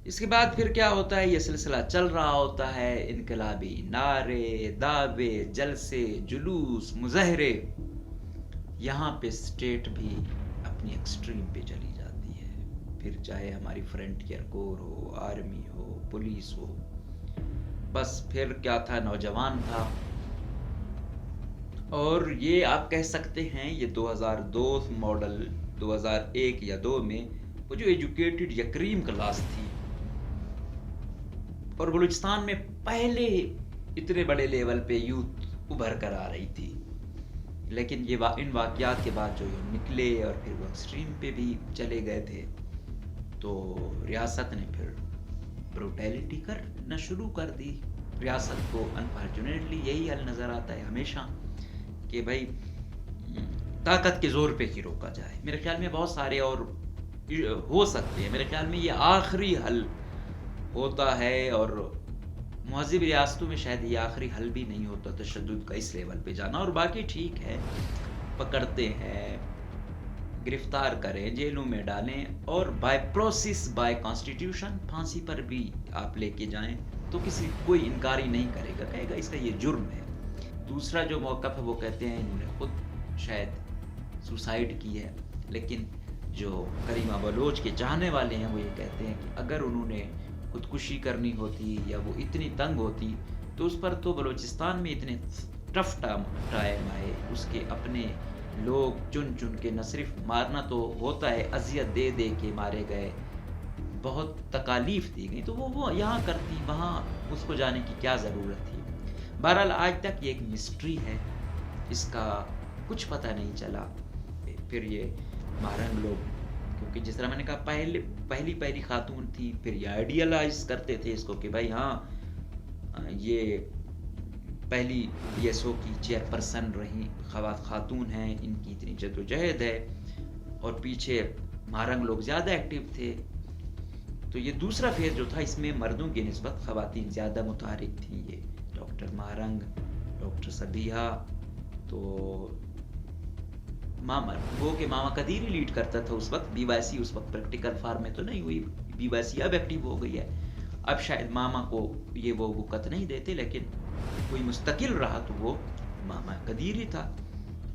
اس کے بعد پھر کیا ہوتا ہے، یہ سلسلہ چل رہا ہوتا ہے، انقلابی نعرے، دعوے، جلسے، جلوس، مظاہرے. یہاں پہ اسٹیٹ بھی اپنی ایکسٹریم پہ چلی جاتی ہے، پھر چاہے ہماری فرنٹیئر کور ہو، آرمی ہو، پولیس ہو. بس پھر کیا تھا، نوجوان تھا. اور یہ آپ کہہ سکتے ہیں یہ 2002 ماڈل، 2001 یا 2 میں وہ جو ایجوکیٹڈ یا کریم کلاس تھی، اور بلوچستان میں پہلے اتنے بڑے لیول پہ یوتھ ابھر کر آ رہی تھی. لیکن یہ ان واقعات کے بعد جو یہ نکلے اور پھر وہ ایکسٹریم پہ بھی چلے گئے تھے، تو ریاست نے پھر بروٹیلٹی کرنا شروع کر دی. ریاست کو انفارچونیٹلی یہی حل نظر آتا ہے ہمیشہ کہ بھائی طاقت کے زور پہ ہی روکا جائے. میرے خیال میں بہت سارے اور ہو سکتے ہیں، میرے خیال میں یہ آخری حل ہوتا ہے، اور مہذب ریاستوں میں شاید یہ آخری حل بھی نہیں ہوتا تشدد کا اس لیول پہ جانا. اور باقی ٹھیک ہے، پکڑتے ہیں، گرفتار کریں، جیلوں میں ڈالیں، اور بائی پروسیس، بائی کانسٹیٹیوشن پھانسی پر بھی آپ لے کے جائیں تو کوئی انکار ہی نہیں کرے گا، کہے گا اس کا یہ جرم ہے. دوسرا جو موقف ہے وہ کہتے ہیں انہوں نے خود شاید سوسائڈ کی ہے، لیکن جو کریمہ بلوچ کے چاہنے والے ہیں وہ یہ کہتے ہیں کہ اگر انہوں نے خودکشی کرنی ہوتی یا وہ اتنی تنگ ہوتی تو اس پر تو بلوچستان میں اتنے ٹف ٹائم آئے، اس کے اپنے لوگ چن چن کے نہ صرف مارنا تو ہوتا ہے، اذیت دے دے کے مارے گئے، بہت تکالیف دی گئی، تو وہ یہاں کرتی، وہاں اس کو جانے کی کیا ضرورت تھی. بہرحال آج تک یہ ایک مسٹری ہے، اس کا کچھ پتہ نہیں چلا. پھر یہ مہرنگ لوگ، کیونکہ جس طرح میں نے کہا پہلی خاتون تھی، پھر یہ آئیڈیالائز کرتے تھے اس کو کہ بھائی ہاں یہ پہلی بی ایس او کی چیئرپرسن رہی خاتون ہیں، ان کی اتنی جد و جہد ہے، اور پیچھے مہرنگ لوگ زیادہ ایکٹیو تھے. تو یہ دوسرا فیز جو تھا، اس میں مردوں کی نسبت خواتین زیادہ متحرک تھیں. یہ ڈاکٹر مہرنگ، ڈاکٹر صبیحہ، تو ماما قدیر ہی لیڈ کرتا تھا اس وقت. بی وائی سی اس وقت پریکٹیکل فارم میں تو نہیں ہوئی، بی وائی سی اب ایکٹیو ہو گئی ہے. اب شاید ماما کو یہ وہ وقت نہیں دیتے، لیکن کوئی مستقل رہا تو وہ ماما قدیر ہی تھا.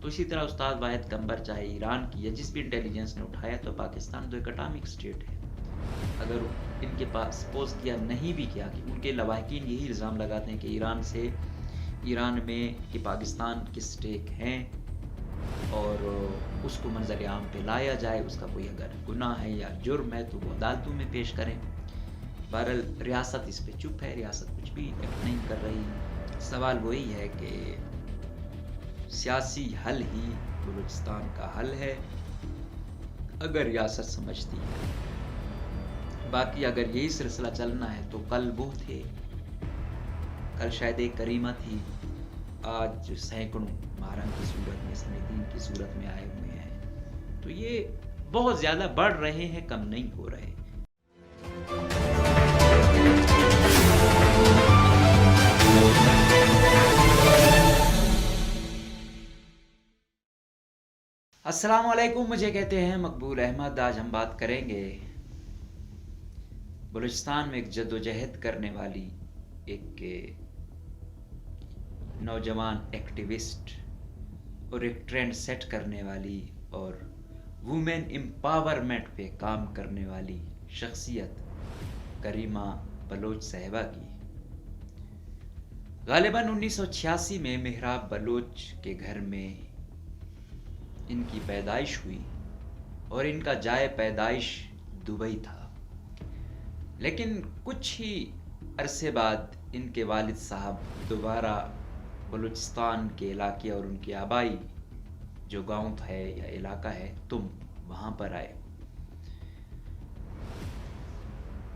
تو اسی طرح استاد واحد قمبر چاہے ایران کی، یا جس بھی انٹیلیجنس نے اٹھایا، تو پاکستان تو ایک اٹامک اسٹیٹ ہے. اگر ان کے پاس سپوز کیا نہیں بھی کیا، کہ ان کے لواحقین یہی الزام لگاتے ہیں کہ ایران میں کہ پاکستان کے سٹیک ہیں، اور اس کو منظر عام پہ لایا جائے، اس کا کوئی اگر گناہ ہے یا جرم ہے تو وہ عدالتوں میں پیش کریں. بہرحال ریاست اس پہ چپ ہے، ریاست کچھ بھی ایکٹ نہیں کر رہی. سوال وہی ہے کہ سیاسی حل ہی بلوچستان کا حل ہے اگر ریاست سمجھتی ہے. باقی اگر یہی سلسلہ چلنا ہے تو کل وہ تھے، کل شاید ایک کریمہ تھی، آج سینکڑوں مہرنگ کی صورت میں، سمیدین کی صورت میں آئے ہوئے ہیں. تو یہ بہت زیادہ بڑھ رہے ہیں، کم نہیں ہو رہے. السلام علیکم، مجھے کہتے ہیں مقبول احمد. آج ہم بات کریں گے بلوچستان میں ایک جد و جہد کرنے والی ایک نوجوان ایکٹیوسٹ اور ایک ٹرینڈ سیٹ کرنے والی اور وومن امپاورمنٹ پہ کام کرنے والی شخصیت کریمہ بلوچ صاحبہ کی. غالباً 1986 میں محراب بلوچ کے گھر میں ان کی پیدائش ہوئی، اور ان کا جائے پیدائش دبئی تھا. لیکن کچھ ہی عرصے بعد ان کے والد صاحب دوبارہ بلوچستان کے علاقے اور ان کے آبائی جو گاؤں ہے یا علاقہ ہے تم، وہاں پر آئے.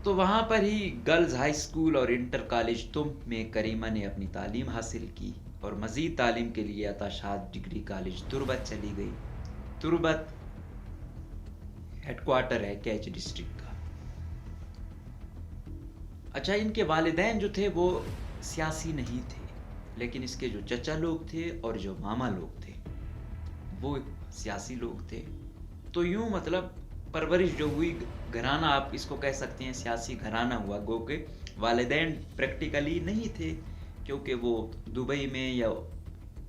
تو وہاں پر ہی گرلز ہائی اسکول اور انٹر کالج تم میں کریمہ نے اپنی تعلیم حاصل کی، اور مزید تعلیم کے لیے عطا شاد ڈگری کالج تربت چلی گئی. تربت ہیڈ کوارٹر ہے کیچ ڈسٹرکٹ کا. اچھا، ان کے والدین جو تھے وہ سیاسی نہیں تھے، لیکن اس کے جو چچا لوگ تھے اور جو ماما لوگ تھے وہ سیاسی لوگ تھے. تو یوں مطلب پرورش جو ہوئی گھرانہ آپ اس کو کہہ سکتے ہیں سیاسی گھرانہ ہوا، گو کہ والدین پریکٹیکلی نہیں تھے کیونکہ وہ دبئی میں یا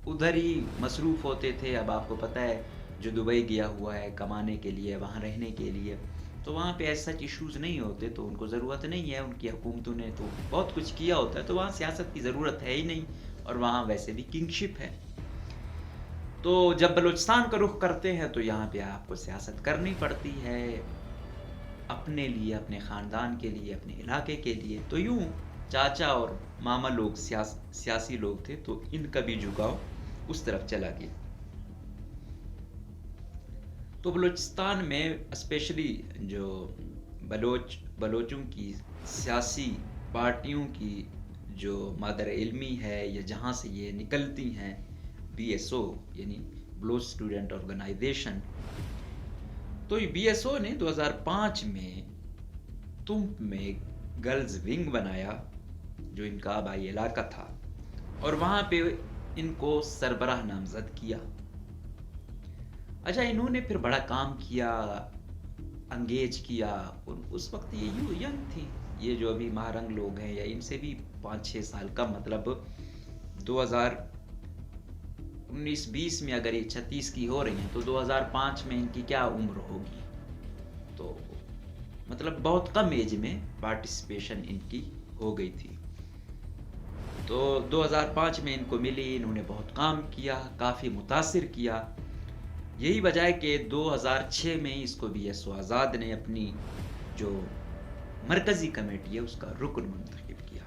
ادھر ہی مصروف ہوتے تھے. اب آپ کو پتہ ہے جو دبئی گیا ہوا ہے کمانے کے لیے، وہاں رہنے کے لیے، تو وہاں پہ ایسا ایشوز نہیں ہوتے، تو ان کو ضرورت نہیں ہے. ان کی حکومتوں نے تو بہت کچھ کیا ہوتا ہے، تو وہاں سیاست کی ضرورت ہے ہی نہیں، اور وہاں ویسے بھی کنگ شپ ہے. تو جب بلوچستان کا رخ کرتے ہیں تو یہاں پہ آپ کو سیاست کرنی پڑتی ہے اپنے لیے، اپنے خاندان کے لیے، اپنے علاقے کے لیے. تو یوں چاچا اور ماما لوگ سیاسی لوگ تھے، تو ان کا بھی جھکاؤ اس طرف چلا گیا. تو بلوچستان میں اسپیشلی جو بلوچوں کی سیاسی پارٹیوں کی جو مادر علمی ہے یا جہاں سے یہ نکلتی ہیں، BSO یعنی بلوچ اسٹوڈنٹ آرگنائزیشن، تو یہ BSO نے 2005 میں تمپ میں گرلز ونگ بنایا جو ان کا آبائی علاقہ تھا، اور وہاں پہ ان کو سربراہ نامزد کیا. اچھا، انہوں نے پھر بڑا کام کیا، انگیج کیا. اس وقت یہ ینگ تھی، یہ جو ابھی مہارنگ لوگ ہیں یا ان سے بھی 5-6 سال کا، مطلب 2019-20 میں اگر یہ 36 کی ہو رہی ہیں تو 2005 میں ان کی کیا عمر ہوگی. تو مطلب بہت کم ایج میں پارٹیسپیشن ان کی ہو گئی تھی. تو 2005 میں ان کو ملی، انہوں نے بہت کام کیا، کافی متاثر کیا. یہی وجہ ہے کہ 2006 میں اس کو BSO آزاد نے اپنی جو مرکزی کمیٹی ہے اس کا رکن منتخب کیا.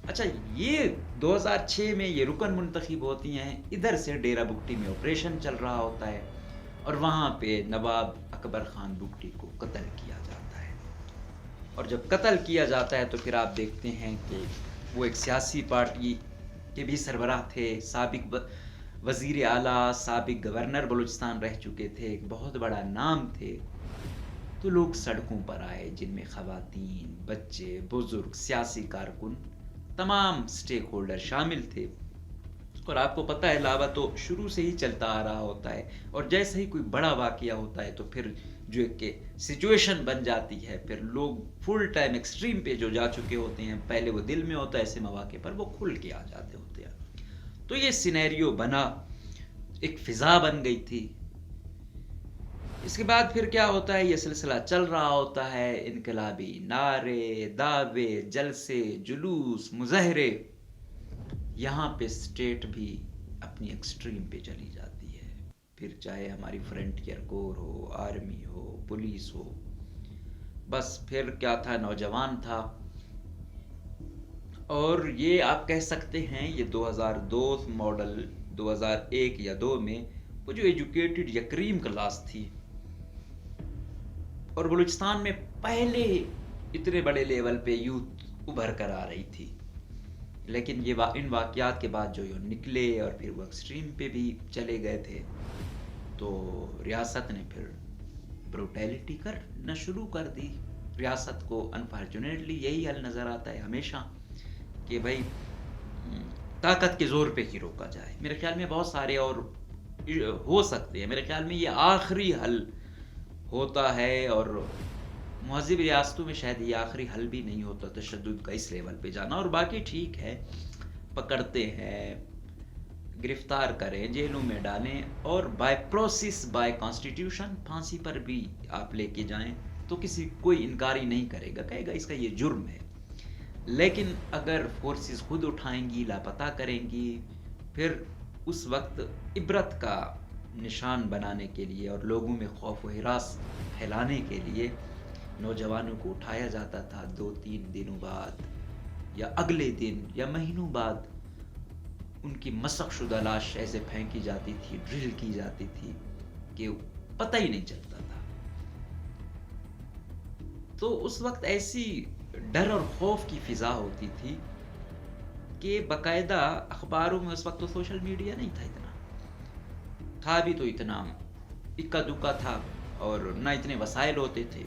اچھا، یہ 2006 میں یہ رکن منتخب ہوتی ہیں، ادھر سے ڈیرہ بگٹی میں آپریشن چل رہا ہوتا ہے، اور وہاں پہ نواب اکبر خان بگٹی کو قتل کیا جاتا ہے. اور جب قتل کیا جاتا ہے تو پھر آپ دیکھتے ہیں کہ وہ ایک سیاسی پارٹی کے بھی سربراہ تھے، سابق وزیر اعلیٰ، سابق گورنر بلوچستان رہ چکے تھے، ایک بہت بڑا نام تھے. تو لوگ سڑکوں پر آئے، جن میں خواتین، بچے، بزرگ، سیاسی کارکن، تمام سٹیک ہولڈر شامل تھے. اور آپ کو پتہ ہے لاوا تو شروع سے ہی چلتا آ رہا ہوتا ہے، اور جیسے ہی کوئی بڑا واقعہ ہوتا ہے تو پھر جو ایک کہ سچویشن بن جاتی ہے، پھر لوگ فل ٹائم ایکسٹریم پہ جو جا چکے ہوتے ہیں، پہلے وہ دل میں ہوتا ہے ایسے مواقع پر، وہ کھل کے آ جاتے ہوتے ہیں. تو یہ سینیریو بنا، ایک فضا بن گئی تھی. اس کے بعد پھر کیا ہوتا ہے، یہ سلسلہ چل رہا ہوتا ہے، انقلابی نعرے، دعوے، جلسے، جلوس، مظاہرے. یہاں پہ سٹیٹ بھی اپنی ایکسٹریم پہ چلی جاتی ہے، پھر چاہے ہماری فرنٹیئر کور ہو، آرمی ہو، پولیس ہو. بس پھر کیا تھا، نوجوان تھا. اور یہ آپ کہہ سکتے ہیں یہ 2002 ماڈل، 2001 یا 2 میں وہ جو ایجوکیٹڈ یا کریم کلاس تھی، اور بلوچستان میں پہلے اتنے بڑے لیول پہ یوتھ ابھر کر آ رہی تھی. لیکن یہ ان واقعات کے بعد جو یہ نکلے اور پھر وہ ایکسٹریم پہ بھی چلے گئے تھے، تو ریاست نے پھر بروٹیلٹی کرنا شروع کر دی. ریاست کو انفارچونیٹلی یہی حل نظر آتا ہے ہمیشہ کہ بھائی طاقت کے زور پہ ہی روکا جائے. میرے خیال میں بہت سارے اور ہو سکتے ہیں، میرے خیال میں یہ آخری حل ہوتا ہے، اور مہذب ریاستوں میں شاید یہ آخری حل بھی نہیں ہوتا تشدد کا اس لیول پہ جانا. اور باقی ٹھیک ہے، پکڑتے ہیں، گرفتار کریں، جیلوں میں ڈالیں، اور بائی پروسیس، بائی کانسٹیٹیوشن پھانسی پر بھی آپ لے کے جائیں تو کوئی انکار ہی نہیں کرے گا، کہے گا اس کا یہ جرم ہے. لیکن اگر فورسز خود اٹھائیں گی، لاپتہ کریں گی، پھر اس وقت عبرت کا نشان بنانے کے لیے اور لوگوں میں خوف و ہراس پھیلانے کے لیے نوجوانوں کو اٹھایا جاتا تھا. 2-3 دنوں بعد یا اگلے دن یا مہینوں بعد ان کی مسخ شدہ لاش ایسے پھینکی جاتی تھی، ڈرل کی جاتی تھی کہ پتہ ہی نہیں چلتا تھا. تو اس وقت ایسی ڈر اور خوف کی فضا ہوتی تھی کہ باقاعدہ اخباروں میں، اس وقت تو سوشل میڈیا نہیں تھا، اتنا تھا بھی تو اتنا اکا دکا تھا، اور نہ اتنے وسائل ہوتے تھے.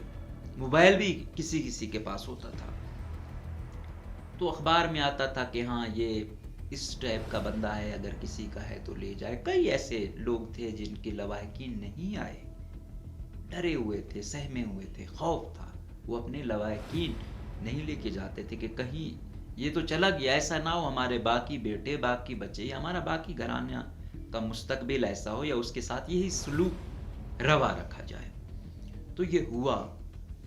موبائل بھی کسی کسی کے پاس ہوتا تھا، تو اخبار میں آتا تھا کہ ہاں یہ اس ٹائپ کا بندہ ہے، اگر کسی کا ہے تو لے جائے. کئی ایسے لوگ تھے جن کے لواحقین نہیں آئے، ڈرے ہوئے تھے، سہمے ہوئے تھے، خوف تھا. وہ اپنے لواحقین نہیں لے کے جاتے تھے کہ کہیں یہ تو چلا گیا، ایسا نہ ہو ہمارے باقی بیٹے، باقی بچے یا ہمارا باقی گھرانہ کا مستقبل ایسا ہو یا اس کے ساتھ یہی سلوک روا رکھا جائے. تو یہ ہوا،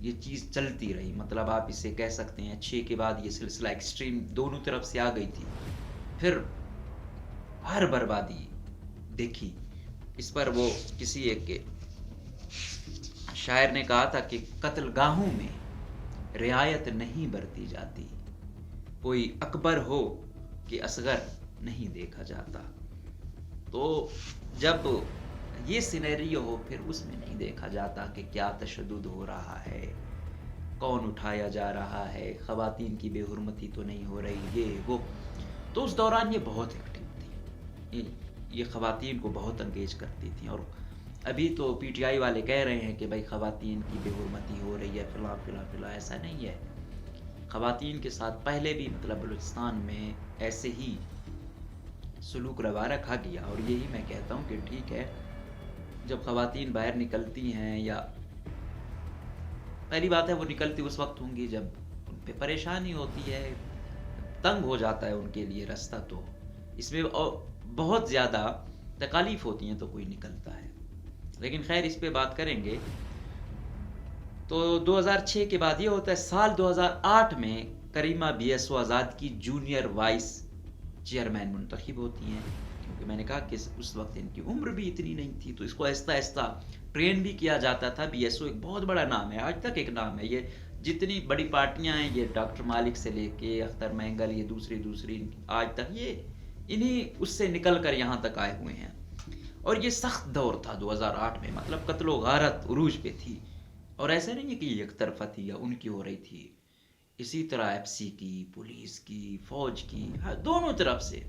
یہ چیز چلتی رہی. مطلب آپ اسے کہہ سکتے ہیں 6 کے بعد یہ سلسلہ ایکسٹریم دونوں طرف سے آ گئی تھی. پھر ہر بربادی دیکھی. اس پر وہ کسی ایک شاعر نے کہا تھا کہ قتل گاہوں میں رعایت نہیں برتی جاتی، کوئی اکبر ہو کہ اصغر نہیں دیکھا جاتا. تو جب یہ سینیریو ہو پھر اس میں نہیں دیکھا جاتا کہ کیا تشدد ہو رہا ہے، کون اٹھایا جا رہا ہے، خواتین کی بے حرمتی تو نہیں ہو رہی، یہ وہ. تو اس دوران یہ بہت ایکٹیو تھی، یہ خواتین کو بہت انگیج کرتی تھیں. اور ابھی تو پی ٹی آئی والے کہہ رہے ہیں کہ بھائی خواتین کی بے حرمتی ہو رہی ہے فلاں فلاں فلاں. ایسا نہیں ہے. خواتین کے ساتھ پہلے بھی مطلب بلوچستان میں ایسے ہی سلوک روا رکھا گیا. اور یہی میں کہتا ہوں کہ ٹھیک ہے، جب خواتین باہر نکلتی ہیں، یا پہلی بات ہے وہ نکلتی اس وقت ہوں گی جب ان پہ پریشانی ہوتی ہے، تنگ ہو جاتا ہے ان کے لیے راستہ. تو اس میں بہت زیادہ تکالیف ہوتی ہیں تو کوئی نکلتا ہے. لیکن خیر اس پہ بات کریں گے. تو 2006 کے بعد یہ ہوتا ہے، سال 2008 میں کریمہ بی ایس او آزاد کی جونیئر وائس چیئرمین منتخب ہوتی ہیں. کیونکہ میں نے کہا کہ اس وقت ان کی عمر بھی اتنی نہیں تھی، تو اس کو آہستہ آہستہ ٹرین بھی کیا جاتا تھا. بی ایس او ایک بہت بڑا نام ہے، آج تک ایک نام ہے. یہ جتنی بڑی پارٹیاں ہیں، یہ ڈاکٹر مالک سے لے کے اختر مینگل، یہ دوسری آج تک یہ انہی اس سے نکل کر یہاں تک آئے ہوئے ہیں. اور یہ سخت دور تھا 2008 میں، مطلب قتل و غارت عروج پہ تھی. اور ایسا نہیں ہے کہ یہ ایک طرفہ تھی یا ان کی ہو رہی تھی. اسی طرح ایف سی کی، پولیس کی، فوج کی، دونوں طرف سے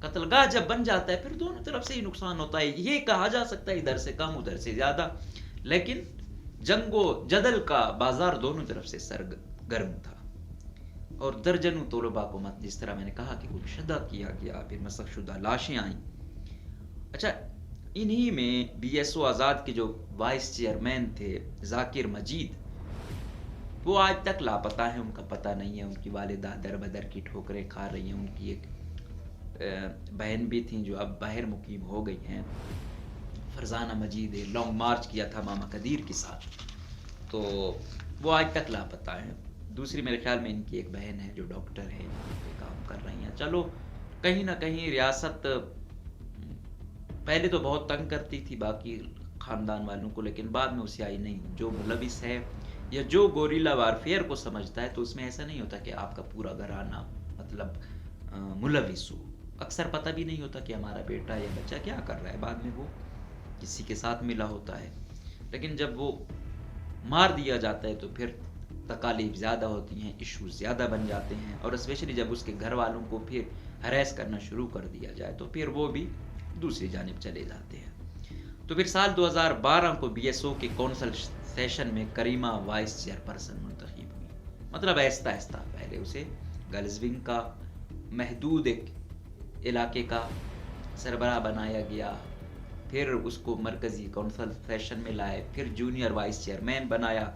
قتل گاہ جب بن جاتا ہے پھر دونوں طرف سے ہی نقصان ہوتا ہے. یہ کہا جا سکتا ہے ادھر سے کم ادھر سے زیادہ، لیکن جنگ و جدل کا بازار دونوں طرف سے سرگرم تھا. اور درجنوں طلباء کو جس طرح میں نے کہا کہ گم شدہ کیا گیا، پھر مسخ شدہ لاشیں آئیں. اچھا، انہی میں بی ایس او آزاد کے جو وائس چیئرمین تھے ذاکر مجید، وہ آج تک لاپتہ ہیں. ان کا پتہ نہیں ہے. ان کی والدہ در بدر کی ٹھوکریں کھا رہی ہیں. ان کی ایک بہن بھی تھیں جو اب باہر مقیم ہو گئی ہیں، فرزانہ مجید. لانگ مارچ کیا تھا ماما قدیر کے ساتھ، تو وہ آج تک لاپتہ ہیں. دوسری میرے خیال میں ان کی ایک بہن ہے جو ڈاکٹر ہے، یہاں پہ کام کر رہی ہیں. چلو کہیں نہ کہیں ریاست پہلے تو بہت تنگ کرتی تھی باقی خاندان والوں کو، لیکن بعد میں اسے آئی نہیں. جو ملوث ہے یا جو گوریلا وارفیئر کو سمجھتا ہے تو اس میں ایسا نہیں ہوتا کہ آپ کا پورا گھرانہ مطلب ملوث ہو. اکثر پتہ بھی نہیں ہوتا کہ ہمارا بیٹا یا بچہ کیا کر رہا ہے، بعد میں وہ کسی کے ساتھ ملا ہوتا ہے. لیکن جب وہ مار دیا جاتا ہے تو پھر تکالیف زیادہ ہوتی ہیں، ایشوز زیادہ بن جاتے ہیں. اور اسپیشلی جب اس کے گھر والوں کو پھر ہریس کرنا شروع کر دیا جائے تو پھر وہ بھی دوسری جانب چلے جاتے ہیں. تو پھر سال 2012 کو بی ایس او کے کونسل سیشن میں کریمہ وائس چیئر پرسن منتخب ہوئی. مطلب آہستہ آہستہ پہلے اسے گرلز ونگ کا محدود ایک علاقے کا سربراہ بنایا گیا، پھر اس کو مرکزی کونسل سیشن میں لائے، پھر جونیئر وائس چیئرمین بنایا،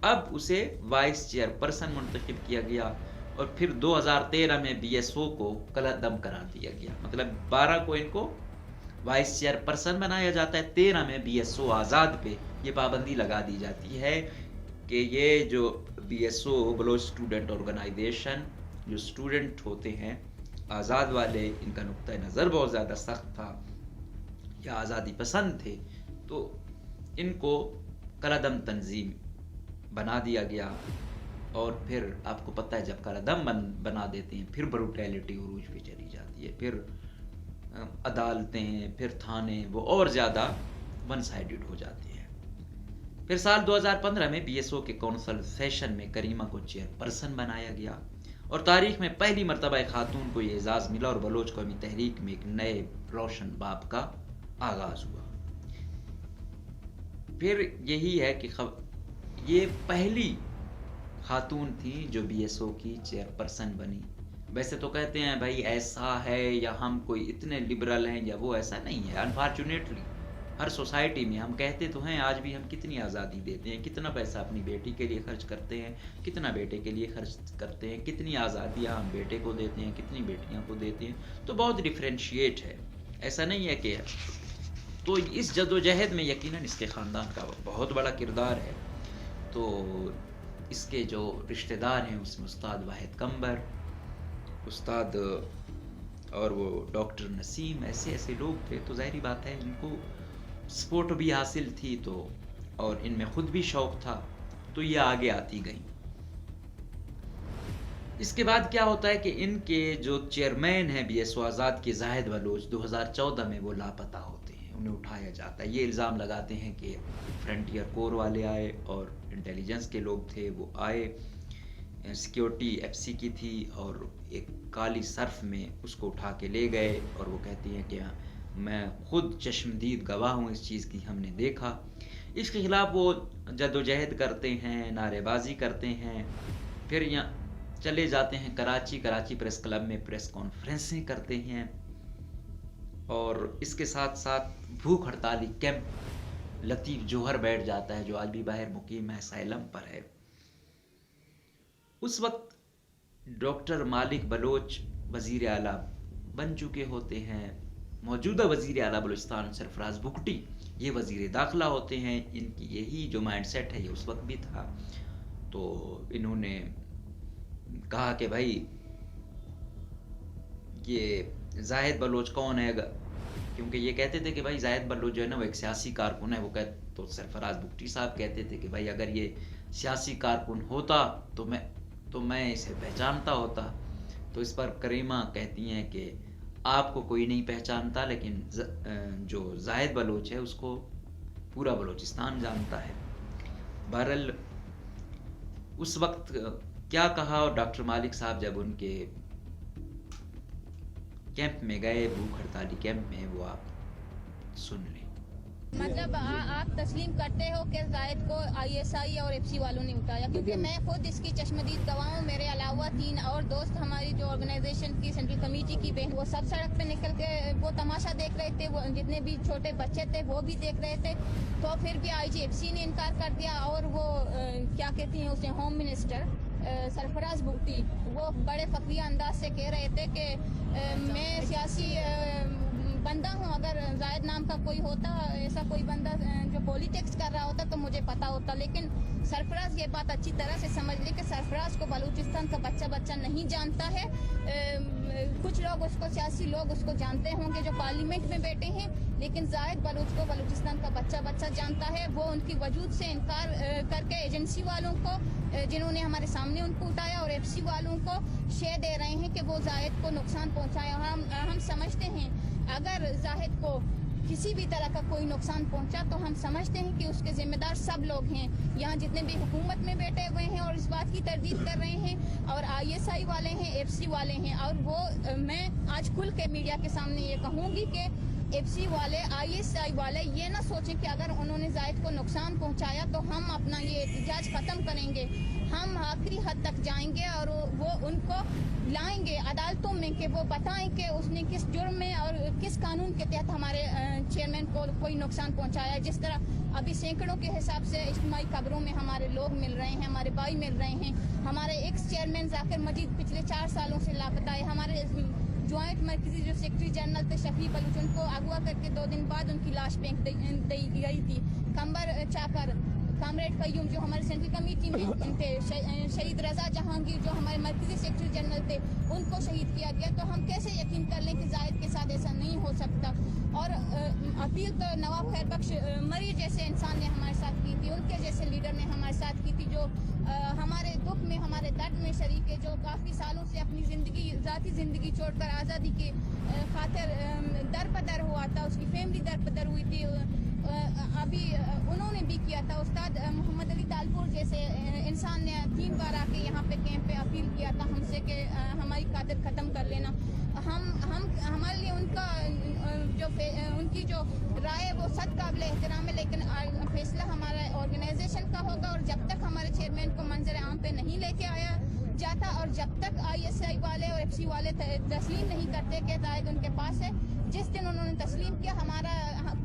اب اسے وائس چیئر پرسن منتخب کیا گیا. اور پھر 2013 میں بی ایس او کو کلعدم قرار دیا گیا. مطلب 12 کو ان کو وائس چیئر پرسن بنایا جاتا ہے، 13 میں بی ایس او آزاد پہ یہ پابندی لگا دی جاتی ہے کہ یہ جو B S O Baloch student organisation, جو اسٹوڈنٹ ہوتے ہیں آزاد والے، ان کا نقطہ نظر بہت زیادہ سخت تھا یا آزادی پسند تھے، تو ان کو کلعدم تنظیم بنا دیا گیا. اور پھر آپ کو پتہ ہے جب کلعدم بنا دیتے ہیں پھر بروٹیلٹی عروج پہ چلی جاتی ہے. پھر عدالتیں، پھر تھانے، وہ اور زیادہ ون سائیڈڈ ہو جاتے ہیں. پھر سال 2015 میں بی ایس او کے کونسل سیشن میں کریمہ کو چیئر پرسن بنایا گیا اور تاریخ میں پہلی مرتبہ ایک خاتون کو یہ اعزاز ملا اور بلوچ قومی تحریک میں ایک نئے روشن باب کا آغاز ہوا. پھر یہی ہے کہ یہ پہلی خاتون تھی جو بی ایس او کی چیئر پرسن بنی. ویسے تو کہتے ہیں بھائی ایسا ہے یا ہم کوئی اتنے لبرل ہیں یا وہ، ایسا نہیں ہے. انفارچونیٹلی ہر سوسائٹی میں ہم کہتے تو ہیں آج بھی ہم کتنی آزادی دیتے ہیں, کتنا پیسہ اپنی بیٹی کے لیے خرچ کرتے ہیں, کتنا بیٹے کے لیے خرچ کرتے ہیں, کتنی آزادیاں ہم بیٹے کو دیتے ہیں, کتنی بیٹیاں کو دیتے ہیں. تو بہت ڈفرینشیٹ ہے, ایسا نہیں ہے کہ. تو اس جدوجہد میں یقیناً اس کے خاندان کا بہت بڑا کردار ہے. تو اس کے جو رشتہ دار ہیں اس میں استاد واحد قمبر, استاد اور وہ ڈاکٹر نسیم, ایسے ایسے لوگ تھے. تو ظاہری بات ہے ان کو سپورٹ بھی حاصل تھی, تو اور ان میں خود بھی شوق تھا, تو یہ آگے آتی گئیں. اس کے بعد کیا ہوتا ہے کہ ان کے جو چیئرمین ہیں بی ایس او آزاد کے زاہد بلوچ 2014 میں وہ لاپتہ ہوتے ہیں, انہیں اٹھایا جاتا ہے. یہ الزام لگاتے ہیں کہ فرنٹیئر کور والے آئے اور انٹیلیجنس کے لوگ تھے, وہ آئے, سیکیورٹی ایف سی کی تھی, اور ایک کالی صرف میں اس کو اٹھا کے لے گئے. اور وہ کہتی ہیں کہ میں خود چشمدید گواہ ہوں اس چیز کی, ہم نے دیکھا. اس کے خلاف وہ جدوجہد کرتے ہیں, نعرے بازی کرتے ہیں. پھر یہاں چلے جاتے ہیں کراچی پریس کلب میں پریس کانفرنسیں کرتے ہیں. اور اس کے ساتھ ساتھ بھوک ہڑتالی کیمپ لطیف جوہر بیٹھ جاتا ہے, جو آج بھی باہر مقیم ہے, سائلم پر ہے. اس وقت ڈاکٹر مالک بلوچ وزیر اعلیٰ بن چکے ہوتے ہیں. موجودہ وزیر اعلیٰ بلوچستان سرفراز بگٹی یہ وزیر داخلہ ہوتے ہیں. ان کی یہی جو مائنڈ سیٹ ہے یہ اس وقت بھی تھا. تو انہوں نے کہا کہ بھائی یہ زاہد بلوچ کون ہے, کیونکہ یہ کہتے تھے کہ بھائی زاہد بلوچ جو ہے نا وہ ایک سیاسی کارکن ہے. وہ تو سرفراز بگٹی صاحب کہتے تھے کہ بھائی اگر یہ سیاسی کارکن ہوتا تو میں اسے پہچانتا ہوتا. تو اس پر کریمہ کہتی ہیں کہ آپ کو کوئی نہیں پہچانتا, لیکن جو زاہد بلوچ ہے اس کو پورا بلوچستان جانتا ہے. بہرحال اس وقت کیا کہا, اور ڈاکٹر مالک صاحب جب ان کے کیمپ میں گئے, بھوک ہڑتالی کیمپ میں, وہ آپ سن لیں. مطلب آپ تسلیم کرتے ہو کہ زاہد کو آئی ایس آئی اور ایف سی والوں نے اٹھایا؟ کیونکہ میں خود اس کی چشمدید گواہ ہوں. میرے علاوہ 3 اور دوست ہماری جو آرگنائزیشن کی سینٹرل کمیٹی کی بہن, وہ سب سڑک پہ نکل کے وہ تماشا دیکھ رہے تھے. وہ جتنے بھی چھوٹے بچے تھے وہ بھی دیکھ رہے تھے. تو پھر بھی آئی جی ایف سی نے انکار کر دیا, اور وہ کیا کہتی ہیں اسے, ہوم منسٹر سرفراز بگٹی, وہ بڑے فخریہ انداز سے کہہ رہے تھے کہ میں سیاسی بندہ ہوں. اگر زاہد نام کا کوئی ہوتا, ایسا کوئی بندہ جو پولیٹکس کر رہا ہوتا, تو مجھے پتا ہوتا. لیکن سرفراز یہ بات اچھی طرح سے سمجھ لے کہ سرفراز کو بلوچستان کا بچہ نہیں جانتا ہے. کچھ لوگ اس کو, سیاسی لوگ اس کو جانتے ہوں گے جو پارلیمنٹ میں بیٹھے ہیں, لیکن زاہد بلوچ کو بلوچستان کا بچہ جانتا ہے. وہ ان کی وجود سے انکار کر کے ایجنسی والوں کو, جنہوں نے ہمارے سامنے ان کو اٹھایا, اور ایف سی والوں کو شے دے رہے ہیں کہ وہ زاہد کو نقصان پہنچایا. ہم سمجھتے ہیں اگر زاہد کو کسی بھی طرح کا کوئی نقصان پہنچا تو ہم سمجھتے ہیں کہ اس کے ذمہ دار سب لوگ ہیں, یہاں جتنے بھی حکومت میں بیٹھے ہوئے ہیں اور اس بات کی تردید کر رہے ہیں, اور آئی ایس آئی والے ہیں, ایف سی والے ہیں. اور وہ میں آج کھل کے میڈیا کے سامنے یہ کہوں گی کہ ایف سی والے, آئی ایس آئی والے یہ نہ سوچیں کہ اگر انہوں نے زاہد کو نقصان پہنچایا تو ہم اپنا یہ احتجاج ختم کریں گے. ہم آخری حد تک جائیں گے اور وہ ان کو لائیں گے عدالتوں میں کہ وہ بتائیں کہ اس نے کس جرم میں اور کس قانون کے تحت ہمارے چیئرمین کو کوئی نقصان پہنچایا. جس طرح ابھی سینکڑوں کے حساب سے اجتماعی قبروں میں ہمارے لوگ مل رہے ہیں, ہمارے بھائی مل رہے ہیں. ہمارے ایکس چیئرمین ذاکر مجید پچھلے 4 سالوں سے لاپتہ ہے. ہمارے جوائنٹ مرکزی جو سیکرٹری جنرل تھے شفیع بلوچ, ان کو اغوا کر کے 2 دن بعد ان کی لاش پھینک دی گئی تھی. قمبر چاکر, کامریڈ قیوم جو ہمارے سینٹرل کمیٹی میں تھے, شہید رضا جہانگیر جو ہمارے مرکزی سیکرٹری جنرل تھے, ان کو شہید کیا گیا. تو ہم کیسے یقین کر لیں کہ زاہد کے ساتھ ایسا نہیں ہو سکتا. اور اپیل تو نواب خیر بخش مری جیسے انسان نے ہمارے ساتھ کی تھی, ان کے جیسے لیڈر نے ہمارے ساتھ کی تھی, جو ہمارے دکھ میں, ہمارے درد میں شریک ہے, جو کافی سالوں سے اپنی زندگی, ذاتی زندگی چھوڑ کر آزادی کے خاطر در بدر ہوا تھا. اس کی فیملی در بدر ہوئی تھی. ابھی انہوں نے بھی کیا تھا. استاد محمد علی تالپور جیسے انسان نے 3 بار آ کے یہاں پہ کیمپ پہ اپیل کیا تھا ہم سے کہ ہماری قاتل ختم کر لینا. ہمارے لیے ان کا جو ان کی جو رائے وہ سب قابل احترام ہے, لیکن فیصلہ ہمارا آرگنائزیشن کا ہوگا. اور جب تک ہمارے چیئرمین کو منظر عام پہ نہیں لے کے آیا جاتا, اور جب تک آئی ایس آئی والے اور ایف سی والے تسلیم نہیں کرتے کہ زاہد ان کے پاس ہے, جس دن انہوں نے تسلیم کیا, ہمارا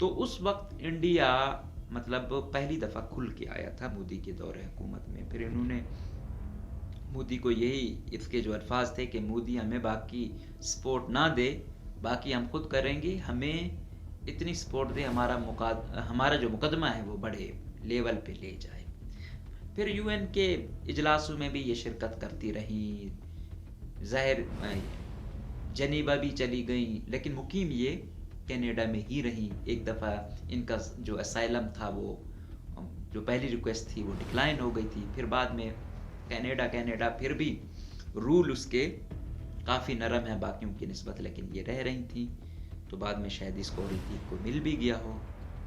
تو اس وقت انڈیا مطلب پہلی دفعہ کھل کے آیا تھا مودی کے دور حکومت میں. پھر انہوں نے مودی کو یہی اس کے جو الفاظ تھے کہ مودی ہمیں باقی سپورٹ نہ دے، باقی ہم خود کریں گے، ہمیں اتنی سپورٹ دے ہمارا جو مقدمہ ہے وہ بڑے لیول پہ لے جائے. پھر یو این کے اجلاسوں میں بھی یہ شرکت کرتی رہیں، ظاہر جنیوا بھی چلی گئیں، لیکن مقیم یہ کینیڈا میں ہی رہیں. ایک دفعہ ان کا جو اسائلم تھا وہ جو پہلی ریکویسٹ تھی وہ ڈکلائن ہو گئی تھی. پھر بعد میں کینیڈا پھر بھی رول اس کے کافی نرم ہے باقیوں کی نسبت، لیکن یہ رہ رہی تھیں. تو بعد میں شاید اس کو ریتیک کو مل بھی گیا ہو.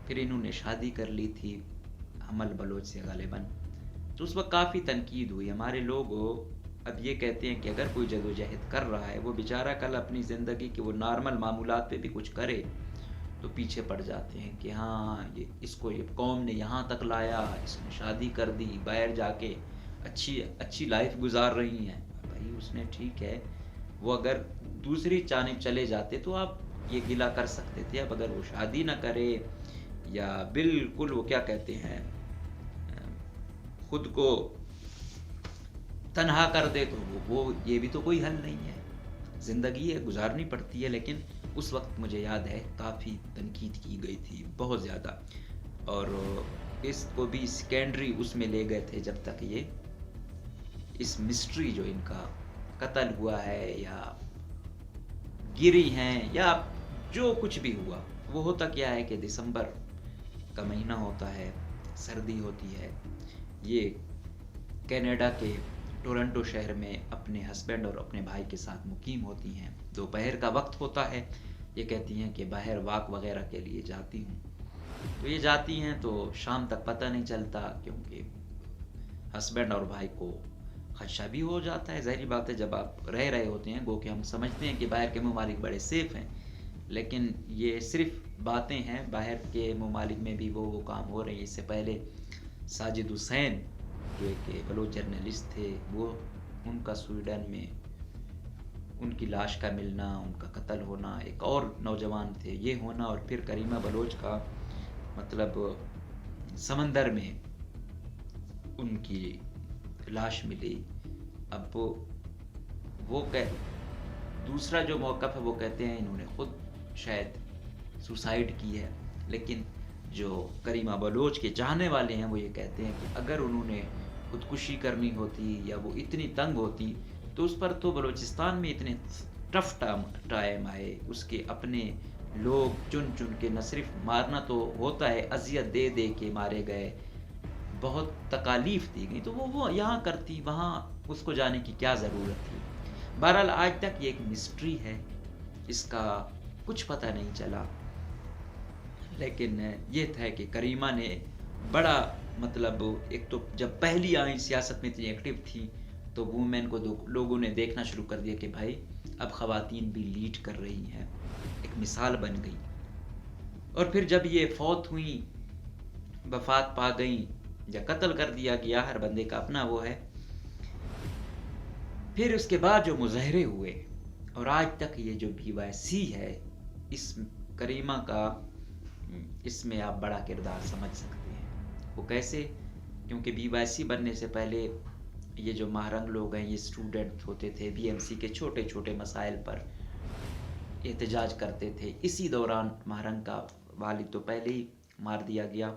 پھر انہوں نے شادی کر لی تھی حمل بلوچ سے غالباً. تو اس وقت کافی تنقید ہوئی. ہمارے لوگ اب یہ کہتے ہیں کہ اگر کوئی جدوجہد کر رہا ہے، وہ بیچارہ کل اپنی زندگی کے وہ نارمل معمولات پہ بھی کچھ کرے تو پیچھے پڑ جاتے ہیں کہ ہاں اس کو یہ قوم نے یہاں تک لایا، اس نے شادی کر دی، باہر جا کے اچھی لائف گزار رہی ہیں. بھائی اس نے ٹھیک ہے، وہ اگر دوسری جانب چلے جاتے تو آپ یہ گلہ کر سکتے تھے. اب اگر وہ شادی نہ کرے یا بالکل وہ کیا کہتے ہیں خود کو تنہا کر دے تو وہ یہ بھی تو کوئی حل نہیں ہے. زندگی ہے، گزارنی پڑتی ہے. لیکن اس وقت مجھے یاد ہے کافی تنقید کی گئی تھی، بہت زیادہ. اور اس کو بھی سیکنڈری اس میں لے گئے تھے جب تک یہ اس مسٹری جو ان کا قتل ہوا ہے یا گری ہیں یا جو کچھ بھی ہوا. وہ ہوتا کیا ہے کہ دسمبر کا مہینہ ہوتا ہے، سردی ہوتی ہے. یہ کینیڈا کے ٹورنٹو شہر میں اپنے ہسبینڈ اور اپنے بھائی کے ساتھ مقیم ہوتی ہیں. دوپہر کا وقت ہوتا ہے. یہ کہتی ہیں کہ باہر واک وغیرہ کے لیے جاتی ہوں. تو یہ جاتی ہیں تو شام تک پتہ نہیں چلتا، کیونکہ ہسبینڈ اور بھائی کو خدشہ بھی ہو جاتا ہے. ظاہری بات ہے جب آپ رہ رہے ہوتے ہیں، گو کہ ہم سمجھتے ہیں کہ باہر کے ممالک بڑے سیف ہیں، لیکن یہ صرف باتیں ہیں. باہر کے ممالک میں بھی وہ کام ہو رہے ہیں. اس سے پہلے ساجد حسین جو ایک بلوچ جرنلسٹ تھے، وہ ان کا سویڈن میں ان کی لاش کا ملنا، ان کا قتل ہونا. ایک اور نوجوان تھے یہ ہونا. اور پھر کریمہ بلوچ کا مطلب سمندر میں ان کی لاش ملی. اب وہ دوسرا جو موقف ہے وہ کہتے ہیں انہوں نے خود شاید سوسائڈ کی ہے. لیکن جو کریمہ بلوچ کے چاہنے والے ہیں وہ یہ کہتے ہیں کہ اگر انہوں نے خودکشی کرنی ہوتی یا وہ اتنی تنگ ہوتی تو اس پر تو بلوچستان میں اتنے ٹف ٹائم آئے، اس کے اپنے لوگ چن چن کے نہ صرف مارنا تو ہوتا ہے، اذیت دے دے کے مارے گئے، بہت تکالیف دی گئی. تو وہ یہاں کرتی، وہاں اس کو جانے کی کیا ضرورت تھی. بہرحال آج تک یہ ایک مسٹری ہے، اس کا کچھ پتہ نہیں چلا. لیکن یہ تھا کہ کریمہ نے بڑا مطلب ایک تو جب پہلی آئی سیاست میں اتنی ایکٹیو تھی تو وومن کو لوگوں نے دیکھنا شروع کر دیا کہ بھائی اب خواتین بھی لیڈ کر رہی ہیں، ایک مثال بن گئی. اور پھر جب یہ فوت ہوئیں، وفات پا گئیں یا قتل کر دیا گیا، ہر بندے کا اپنا وہ ہے. پھر اس کے بعد جو مظاہرے ہوئے اور آج تک یہ جو BYC ہے، اس کریمہ کا اس میں آپ بڑا کردار سمجھ سکتے ہیں. وہ کیسے؟ کیونکہ BYC بننے سے پہلے یہ جو مہرنگ لوگ ہیں، یہ اسٹوڈنٹ ہوتے تھے، BMC کے چھوٹے چھوٹے مسائل پر احتجاج کرتے تھے. اسی دوران مہرنگ کا والد تو پہلے ہی مار دیا گیا،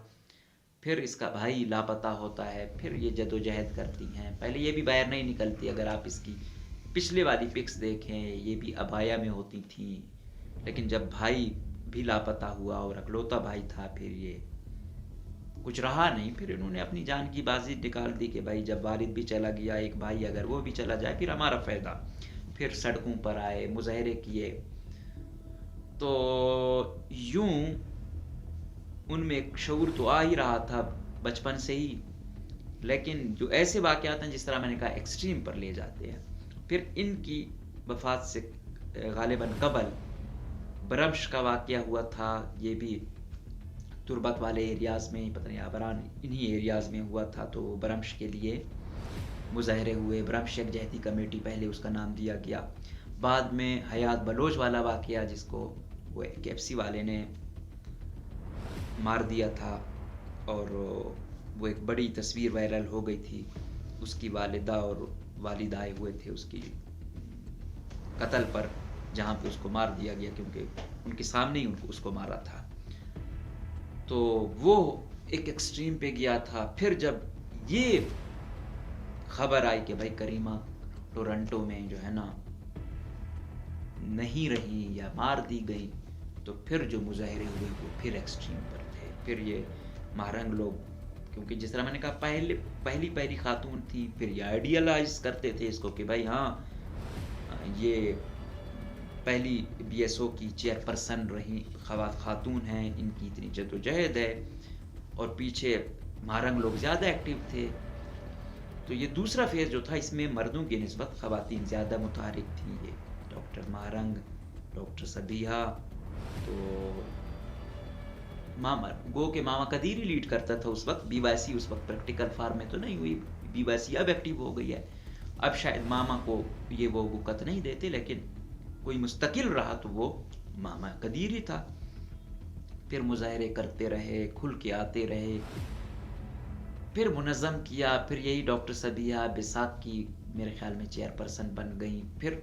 پھر اس کا بھائی لاپتہ ہوتا ہے، پھر یہ جدوجہد کرتی ہیں. پہلے یہ بھی باہر نہیں نکلتی. اگر آپ اس کی پچھلے والی پکس دیکھیں، یہ بھی ابایا میں ہوتی تھیں. لیکن جب بھائی بھی لاپتہ ہوا اور اکلوتا بھائی تھا، پھر یہ کچھ رہا نہیں. پھر انہوں نے اپنی جان کی بازی نکال دی کہ بھائی جب والد بھی چلا گیا، ایک بھائی اگر وہ بھی چلا جائے پھر ہمارا فائدہ. پھر سڑکوں پر آئے، مظاہرے کیے. تو یوں ان میں ایک شعور تو آ ہی رہا تھا بچپن سے ہی، لیکن جو ایسے واقعات ہیں جس طرح میں نے کہا ایکسٹریم پر لے جاتے ہیں. پھر ان کی وفات سے غالباً قبل برمش کا واقعہ ہوا تھا. یہ بھی تربت والے ایریاز میں، پتہ نہیں آبران انہی ایریاز میں ہوا تھا. تو برمش کے لیے مظاہرے ہوئے. برمش یکجہتی کمیٹی پہلے اس کا نام دیا گیا. بعد میں حیات بلوچ والا واقعہ، جس کو وہ KFC والے نے مار دیا تھا، اور وہ ایک بڑی تصویر وائرل ہو گئی تھی، اس کی والدہ اور والد آئے ہوئے تھے اس کی قتل پر، جہاں پہ اس کو مار دیا گیا کیونکہ ان کے سامنے ہی اس کو مارا تھا. تو وہ ایک ایکسٹریم پہ گیا تھا. پھر جب یہ خبر آئی کہ بھائی کریمہ ٹورنٹو میں جو ہے نا نہیں رہی یا مار دی گئی، تو پھر جو مظاہرے ہوئے وہ پھر ایکسٹریم پر تھے. پھر یہ مہرنگ لوگ، کیونکہ جس طرح میں نے کہا پہلی خاتون تھی، پھر یہ آئیڈیالائز کرتے تھے اس کو کہ بھائی ہاں یہ پہلی بی ایس او کی چیئر پرسن رہی خاتون ہیں، ان کی اتنی جدوجہد ہے، اور پیچھے مہرنگ لوگ زیادہ ایکٹیو تھے. تو یہ دوسرا فیز جو تھا، اس میں مردوں کی نسبت خواتین زیادہ متحرک تھیں. یہ ڈاکٹر مہرنگ، ڈاکٹر صبیحہ، تو گو کہ ماما قدیر ہی لیڈ کرتا تھا اس وقت. بی وائی سی اس وقت پریکٹیکل فارم میں تو نہیں ہوئی، بی وائی سی اب ایکٹیو ہو گئی ہے. اب شاید ماما کو یہ وہ وقت نہیں دیتے، لیکن کوئی مستقل رہا تو وہ ماما قدیر ہی تھا. پھر مظاہرے کرتے رہے، کھل کے آتے رہے، پھر منظم کیا. پھر یہی ڈاکٹر صبیحہ بیساکھ کی میرے خیال میں چیئر پرسن بن گئیں. پھر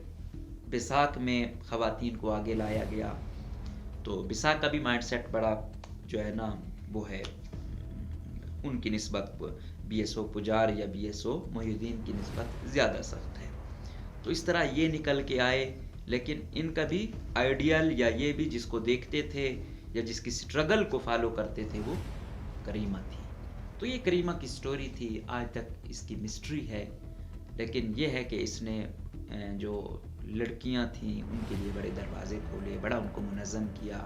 بیساکھ میں خواتین کو آگے لایا گیا. تو بیساکھ کا بھی مائنڈ سیٹ بڑا جو ہے نا وہ ہے، ان کی نسبت بی ایس او پجار یا بی ایس او محی الدین کی نسبت زیادہ سخت ہے. تو اس طرح یہ نکل کے آئے. لیکن ان کا بھی آئیڈیل یا یہ بھی جس کو دیکھتے تھے یا جس کی سٹرگل کو فالو کرتے تھے وہ کریمہ تھی. تو یہ کریمہ کی سٹوری تھی، آج تک اس کی مسٹری ہے. لیکن یہ ہے کہ اس نے جو لڑکیاں تھیں ان کے لیے بڑے دروازے کھولے، بڑا ان کو منظم کیا،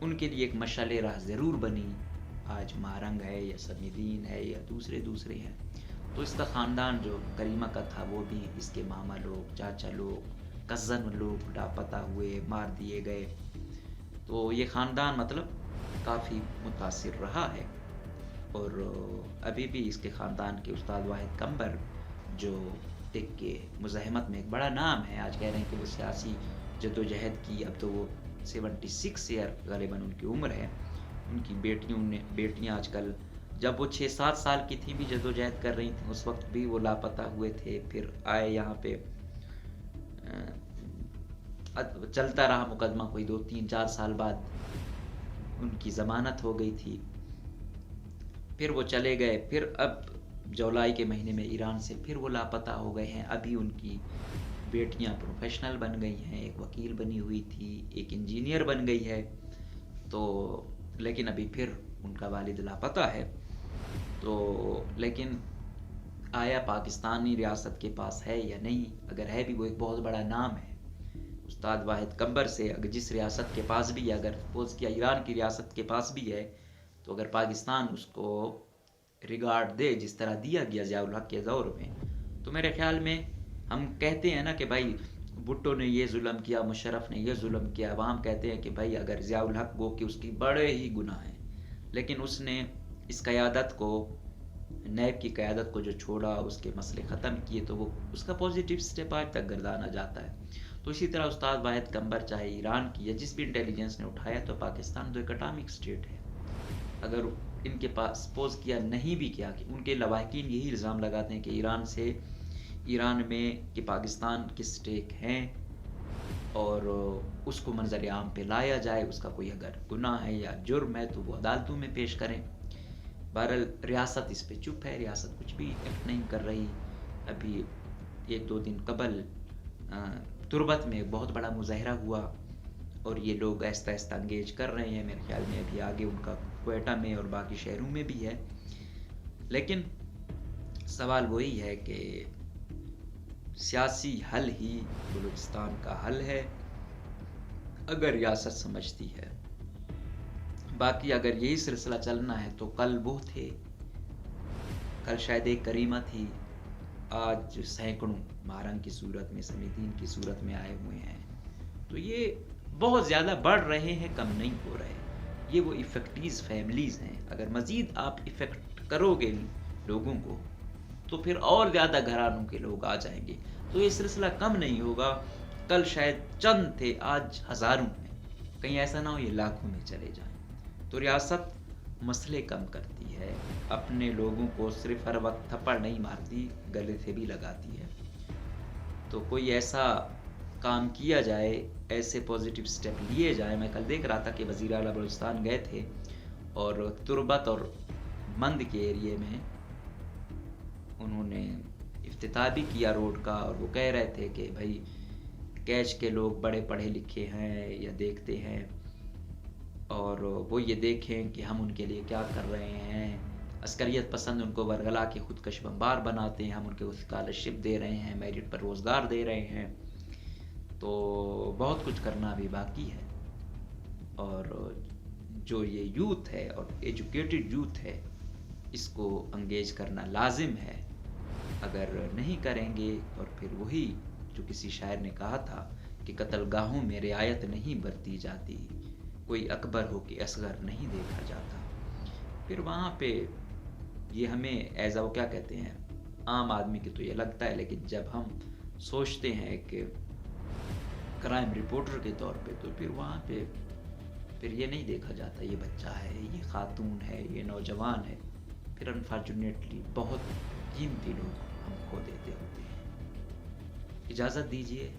ان کے لیے ایک مشعل راہ ضرور بنی. آج مہرنگ ہے یا سمیدین ہے یا دوسرے ہیں، تو اس کا خاندان جو کریمہ کا تھا وہ بھی، اس کے ماما لوگ، چاچا لوگ، کزن لوگ لاپتہ ہوئے، مار دیے گئے. تو یہ خاندان مطلب کافی متاثر رہا ہے. اور ابھی بھی اس کے خاندان کے استاد واحد قمبر جو ایک مزاحمت میں ایک بڑا نام ہے، آج کہہ رہے ہیں کہ وہ سیاسی جدوجہد کی، اب تو وہ 76 ایئر غالباً ان کی عمر ہے. ان کی بیٹیاں آج کل، جب وہ 6-7 سال کی تھیں بھی جدوجہد کر رہی تھیں، اس وقت بھی وہ لاپتہ ہوئے تھے. پھر آئے یہاں پہ، چلتا رہا مقدمہ، کوئی 2-3-4 سال بعد ان کی ضمانت ہو گئی تھی. پھر وہ چلے گئے. پھر اب جولائی کے مہینے میں ایران سے پھر وہ لاپتہ ہو گئے ہیں. ابھی ان کی بیٹیاں پروفیشنل بن گئی ہیں، ایک وکیل بنی ہوئی تھی، ایک انجینئر بن گئی ہے. تو لیکن ابھی پھر ان کا والد لاپتہ ہے. تو لیکن آیا پاکستانی ریاست کے پاس ہے یا نہیں؟ اگر ہے بھی وہ ایک بہت بڑا نام ہے. استاد واحد قمبر سے اگر جس ریاست کے پاس بھی ہے، اگر سپوز کیا ایران کی ریاست کے پاس بھی ہے، تو اگر پاکستان اس کو ریگارڈ دے جس طرح دیا گیا ضیاء الحق کے دور میں، تو میرے خیال میں ہم کہتے ہیں نا کہ بھائی بھٹو نے یہ ظلم کیا، مشرف نے یہ ظلم کیا، عوام کہتے ہیں کہ بھائی اگر ضیاء الحق گو کہ اس کی بڑے ہی گناہ ہیں، لیکن اس نے اس قیادت کو، نیب کی قیادت کو جو چھوڑا، اس کے مسئلے ختم کیے، تو وہ اس کا پازیٹیو سٹیپ آج تک گردانا جاتا ہے. تو اسی طرح استاد واحد قمبر چاہے ایران کی یا جس بھی انٹیلیجنس نے اٹھایا، تو پاکستان تو ایک اٹامک سٹیٹ ہے. اگر ان کے پاس سپوز کیا نہیں بھی کیا، کہ ان کے لواحقین یہی الزام لگاتے ہیں کہ ایران میں کہ پاکستان کے سٹیک ہیں، اور اس کو منظر عام پہ لایا جائے، اس کا کوئی اگر گناہ ہے یا جرم ہے تو وہ عدالتوں میں پیش کریں. بہرحال ریاست اس پہ چپ ہے، ریاست کچھ بھی ایکٹ نہیں کر رہی. ابھی 1-2 دن قبل تربت میں بہت بڑا مظاہرہ ہوا، اور یہ لوگ آہستہ آہستہ انگیج کر رہے ہیں. میرے خیال میں ابھی آگے ان کا کوئٹہ میں اور باقی شہروں میں بھی ہے. لیکن سوال وہی ہے کہ سیاسی حل ہی بلوچستان کا حل ہے، اگر ریاست سمجھتی ہے. باقی اگر یہی سلسلہ چلنا ہے تو کل وہ تھے، کل شاید ایک کریمہ تھی، آج سینکڑوں مہرنگ کی صورت میں، سمیدین کی صورت میں آئے ہوئے ہیں. تو یہ بہت زیادہ بڑھ رہے ہیں، کم نہیں ہو رہے. یہ وہ افیکٹیز فیملیز ہیں. اگر مزید آپ افیکٹ کرو گے لوگوں کو، تو پھر اور زیادہ گھرانوں کے لوگ آ جائیں گے. تو یہ سلسلہ کم نہیں ہوگا. کل شاید چند تھے، آج ہزاروں میں، کہیں ایسا نہ ہو یہ لاکھوں میں چلے جائیں. تو ریاست مسئلے کم کرتی ہے، اپنے لوگوں کو صرف ہر وقت تھپڑ نہیں مارتی، گلے سے بھی لگاتی ہے۔ تو کوئی ایسا کام کیا جائے، ایسے پازیٹیو سٹیپ لیے جائیں۔ میں کل دیکھ رہا تھا کہ وزیر اعلیٰ بلوچستان گئے تھے اور تربت اور مند کے ایریے میں انہوں نے افتتاح بھی کیا روڈ کا، اور وہ کہہ رہے تھے کہ بھائی کیچ کے لوگ بڑے پڑھے لکھے ہیں یا دیکھتے ہیں، اور وہ یہ دیکھیں کہ ہم ان کے لیے کیا کر رہے ہیں۔ عسکریت پسند ان کو ورگلا کے خودکش بمبار بناتے ہیں، ہم ان کو اسکالرشپ دے رہے ہیں، میرٹ پر روزگار دے رہے ہیں۔ تو بہت کچھ کرنا بھی باقی ہے، اور جو یہ یوتھ ہے اور ایجوکیٹڈ یوتھ ہے، اس کو انگیج کرنا لازم ہے۔ اگر نہیں کریں گے، اور پھر وہی جو کسی شاعر نے کہا تھا کہ قتل گاہوں میں رعایت نہیں برتی جاتی، کوئی اکبر ہو کہ اصغر نہیں دیکھا جاتا، پھر وہاں پہ یہ ہمیں ایز وہ کیا کہتے ہیں، عام آدمی کی تو یہ لگتا ہے، لیکن جب ہم سوچتے ہیں کہ کرائم رپورٹر کے طور پہ، تو پھر وہاں پہ پھر یہ نہیں دیکھا جاتا یہ بچہ ہے، یہ خاتون ہے، یہ نوجوان ہے، پھر انفارچونیٹلی بہت قیمتی لوگ ہم کھو دیتے ہوتے ہیں۔ اجازت دیجیے